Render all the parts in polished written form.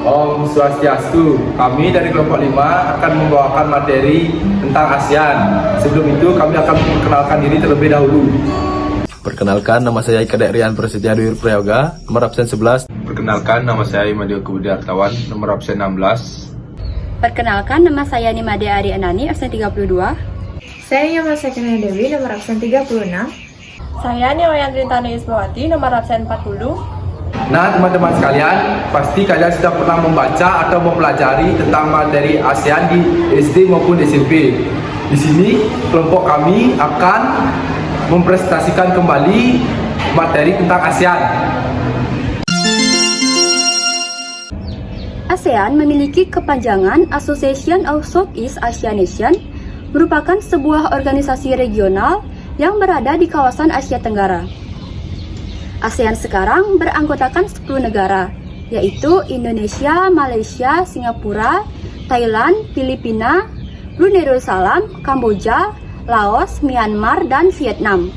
Om Swastiastu, kami dari kelompok 5 akan membawakan materi tentang ASEAN. Sebelum itu kami akan memperkenalkan diri terlebih dahulu. Perkenalkan, nama saya Kadek Rian Prasetya Dwi Prayoga, nomor absen 11. Perkenalkan, nama saya Imadio Kebudiartawan, nomor absen 16. Perkenalkan, nama saya Nimade Ari Anani, absen 32. Saya Yama Sakina Dewi, nomor absen 36. Saya Niwayandri Tani Ismawati, nomor absen 40. Nah, teman-teman sekalian, pasti kalian sudah pernah membaca atau mempelajari tentang materi ASEAN di SD maupun SMP. Di sini, kelompok kami akan mempresentasikan kembali materi tentang ASEAN. ASEAN memiliki kepanjangan Association of Southeast Asian Nations, merupakan sebuah organisasi regional yang berada di kawasan Asia Tenggara. ASEAN sekarang beranggotakan 10 negara, yaitu Indonesia, Malaysia, Singapura, Thailand, Filipina, Brunei Darussalam, Kamboja, Laos, Myanmar, dan Vietnam.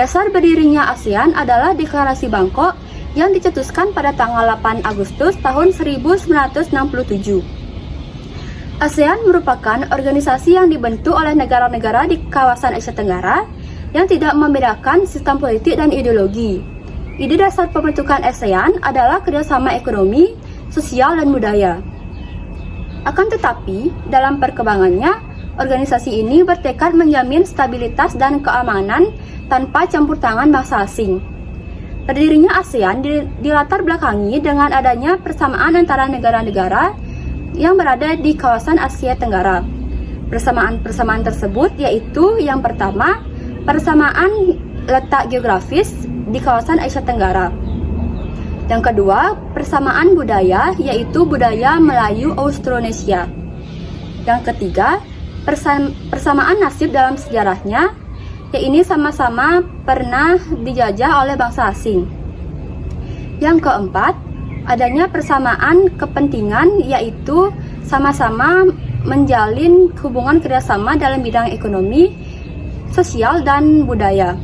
Dasar berdirinya ASEAN adalah Deklarasi Bangkok yang dicetuskan pada tanggal 8 Agustus tahun 1967. ASEAN merupakan organisasi yang dibentuk oleh negara-negara di kawasan Asia Tenggara yang tidak membedakan sistem politik dan ideologi. Ide dasar pembentukan ASEAN adalah kerjasama ekonomi, sosial, dan budaya. Akan tetapi, dalam perkembangannya, organisasi ini bertekad menjamin stabilitas dan keamanan tanpa campur tangan bangsa asing. Berdirinya ASEAN dilatar belakangi dengan adanya persamaan antara negara-negara yang berada di kawasan Asia Tenggara. Persamaan-persamaan tersebut yaitu yang pertama, persamaan letak geografis di kawasan Asia Tenggara. Yang kedua, persamaan budaya, yaitu budaya Melayu Austronesia. Yang ketiga, persamaan nasib dalam sejarahnya, yaitu sama-sama pernah dijajah oleh bangsa asing. Yang keempat, adanya persamaan kepentingan, yaitu sama-sama menjalin hubungan kerjasama dalam bidang ekonomi, sosial, dan budaya.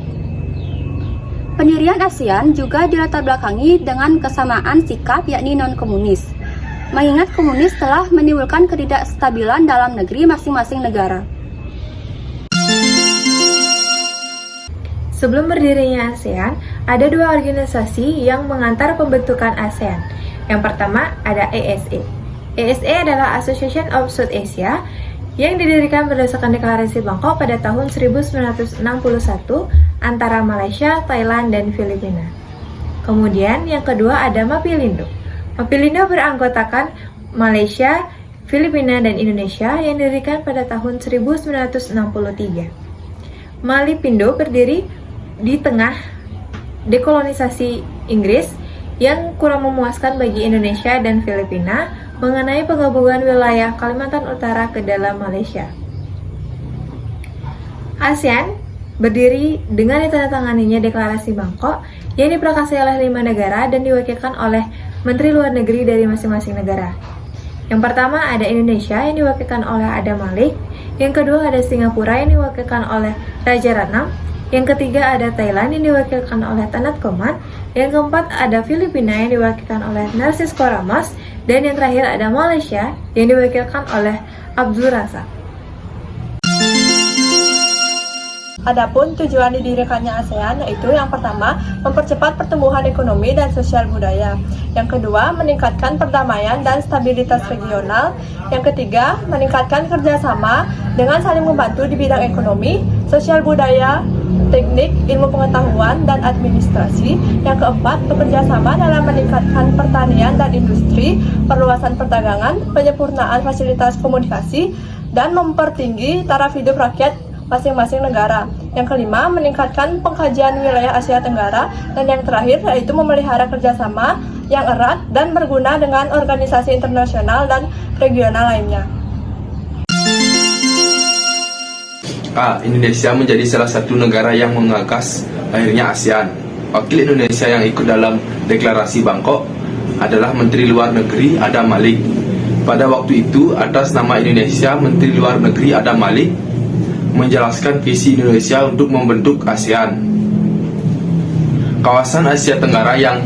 Pendirian ASEAN juga dilatar belakangi dengan kesamaan sikap, yakni non-komunis, mengingat komunis telah menimbulkan ketidakstabilan dalam negeri masing-masing negara. Sebelum berdirinya ASEAN, ada dua organisasi yang mengantar pembentukan ASEAN. Yang pertama ada ASE. ASE adalah Association of South Asia yang didirikan berdasarkan Deklarasi Bangkok pada tahun 1961 antara Malaysia, Thailand, dan Filipina. Kemudian yang kedua ada MAPILINDO. MAPILINDO beranggotakan Malaysia, Filipina, dan Indonesia yang didirikan pada tahun 1963. MALIPINDO berdiri di tengah dekolonisasi Inggris yang kurang memuaskan bagi Indonesia dan Filipina mengenai penggabungan wilayah Kalimantan Utara ke dalam Malaysia. ASEAN berdiri dengan ditandatanganinya Deklarasi Bangkok yang diprakarsai oleh 5 negara dan diwakilkan oleh Menteri Luar Negeri dari masing-masing negara. Yang pertama ada Indonesia yang diwakilkan oleh Adam Malik, yang kedua ada Singapura yang diwakilkan oleh Raja Ratnam, yang ketiga ada Thailand yang diwakilkan oleh Tanat Komat, yang keempat ada Filipina yang diwakilkan oleh Narcisco Ramos, dan yang terakhir ada Malaysia yang diwakilkan oleh Abdul Razak. Adapun tujuan didirikannya ASEAN yaitu yang pertama, mempercepat pertumbuhan ekonomi dan sosial budaya. Yang kedua, meningkatkan perdamaian dan stabilitas regional. Yang ketiga, meningkatkan kerjasama dengan saling membantu di bidang ekonomi, sosial budaya, teknik, ilmu pengetahuan, dan administrasi. Yang keempat, bekerja sama dalam meningkatkan pertanian dan industri, perluasan perdagangan, penyempurnaan fasilitas komunikasi, dan mempertinggi taraf hidup rakyat masing-masing negara. Yang kelima, meningkatkan pengkajian wilayah Asia Tenggara. Dan yang terakhir yaitu memelihara kerjasama yang erat dan berguna dengan organisasi internasional dan regional lainnya. Indonesia menjadi salah satu negara yang mengagas lahirnya ASEAN. Wakil Indonesia yang ikut dalam Deklarasi Bangkok adalah Menteri Luar Negeri Adam Malik. Pada waktu itu, atas nama Indonesia, Menteri Luar Negeri Adam Malik menjelaskan visi Indonesia untuk membentuk ASEAN. Kawasan Asia Tenggara yang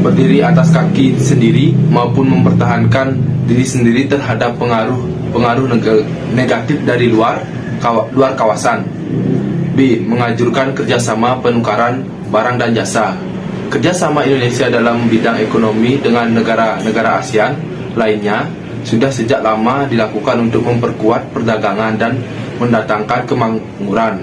berdiri atas kaki sendiri maupun mempertahankan diri sendiri terhadap pengaruh negatif dari luar kawasan. B. Mengajurkan kerjasama penukaran barang dan jasa. Kerjasama Indonesia dalam bidang ekonomi dengan negara-negara ASEAN lainnya sudah sejak lama dilakukan untuk memperkuat perdagangan dan mendatangkan kemakmuran.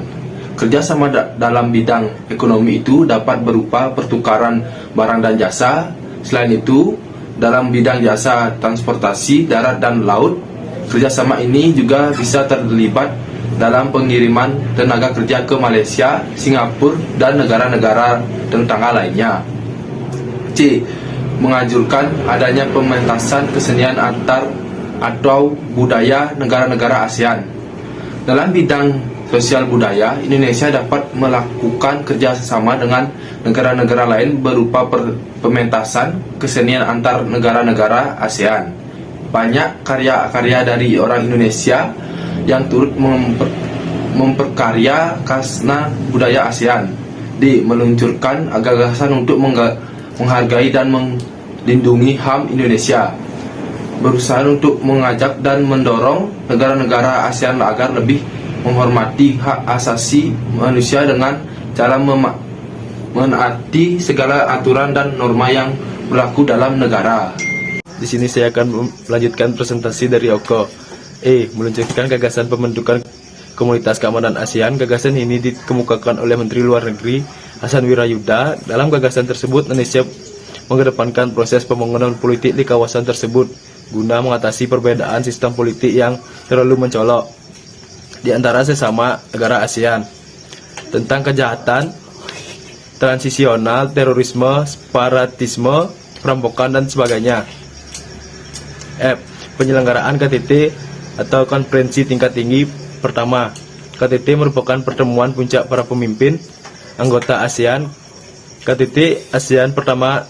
Kerjasama dalam bidang ekonomi itu dapat berupa pertukaran barang dan jasa. Selain itu, dalam bidang jasa transportasi darat dan laut, kerjasama ini juga bisa terlibat dalam pengiriman tenaga kerja ke Malaysia, Singapura, dan negara-negara tetangga lainnya. C. Mengajurkan adanya pementasan kesenian antar atau budaya negara-negara ASEAN. Dalam bidang sosial budaya, Indonesia dapat melakukan kerjasama dengan negara-negara lain berupa pementasan kesenian antar negara-negara ASEAN. Banyak karya-karya dari orang Indonesia yang turut memperkarya khasna budaya ASEAN. D. Meluncurkan gagasan untuk menghargai dan melindungi HAM Indonesia. Berusaha untuk mengajak dan mendorong negara-negara ASEAN agar lebih menghormati hak asasi manusia dengan cara menaati segala aturan dan norma yang berlaku dalam negara. Di sini saya akan melanjutkan presentasi dari Oko. Meluncurkan gagasan pembentukan Komunitas Keamanan ASEAN. Gagasan ini dikemukakan oleh Menteri Luar Negeri Hasan Wirayuda. Dalam gagasan tersebut, Indonesia mengedepankan proses pembangunan politik di kawasan tersebut guna mengatasi perbedaan sistem politik yang terlalu mencolok di antara sesama negara ASEAN tentang kejahatan transisional, terorisme, separatisme, perampokan, dan sebagainya. F. Penyelenggaraan KTT atau konferensi tingkat tinggi pertama. KTT merupakan pertemuan puncak para pemimpin anggota ASEAN. KTT ASEAN pertama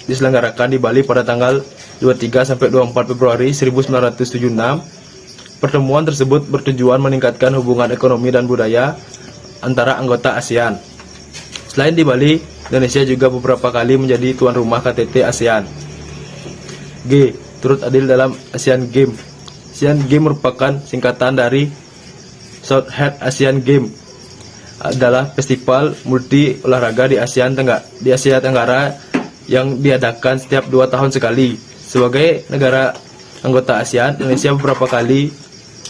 diselenggarakan di Bali pada tanggal 23 sampai 24 Februari 1976. Pertemuan tersebut bertujuan meningkatkan hubungan ekonomi dan budaya antara anggota ASEAN. Selain di Bali, Indonesia juga beberapa kali menjadi tuan rumah KTT ASEAN. G. Turut adil dalam ASEAN Games. ASEAN Games merupakan singkatan dari Southeast Asian Games, adalah festival multi olahraga di Asia Tenggara yang diadakan setiap 2 tahun sekali. Sebagai negara anggota ASEAN, Indonesia beberapa kali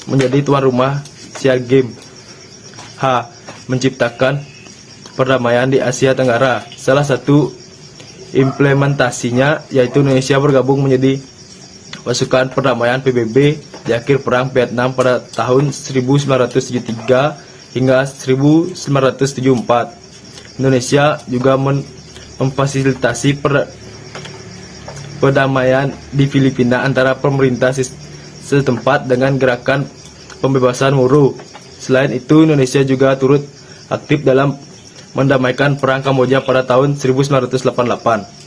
menjadi tuan rumah ASEAN Games. H. Menciptakan perdamaian di Asia Tenggara. Salah satu implementasinya yaitu Indonesia bergabung menjadi pasukan perdamaian PBB di akhir perang Vietnam pada tahun 1973 hingga 1974. Indonesia juga memfasilitasi perdamaian di Filipina antara pemerintah setempat dengan gerakan pembebasan Moro. Selain itu, Indonesia juga turut aktif dalam mendamaikan perang Kamboja pada tahun 1988.